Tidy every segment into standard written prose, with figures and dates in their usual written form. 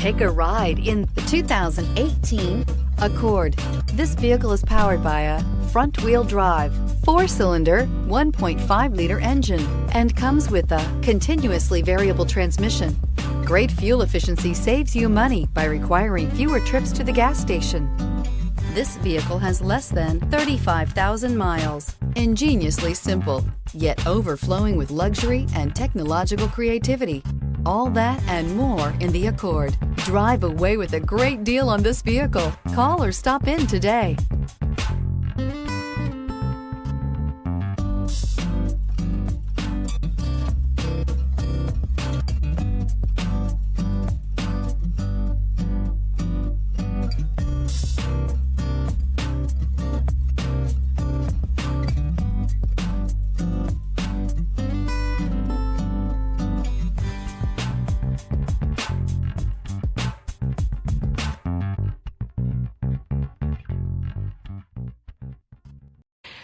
Take a ride in the 2018 Accord. This vehicle is powered by a front-wheel drive, 4-cylinder, 1.5-liter engine, and comes with a continuously variable transmission. Great fuel efficiency saves you money by requiring fewer trips to the gas station. This vehicle has less than 35,000 miles. Ingeniously simple, yet overflowing with luxury and technological creativity. All that and more in the Accord. Drive away with a great deal on this vehicle. Call or stop in today.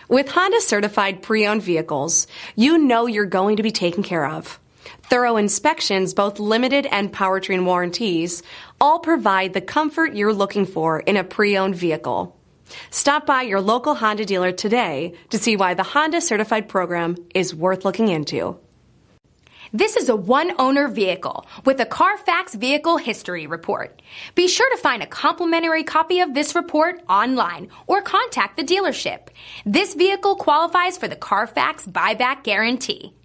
With Honda certified pre-owned vehicles, you know you're going to be taken care of. Thorough inspections, both limited and powertrain warranties, all provide the comfort you're looking for in a pre-owned vehicle. Stop by your local Honda dealer today to see why the Honda certified program is worth looking into. This is a one-owner vehicle with a Carfax Vehicle History Report. Be sure to find a complimentary copy of this report online or contact the dealership. This vehicle qualifies for the Carfax Buyback Guarantee.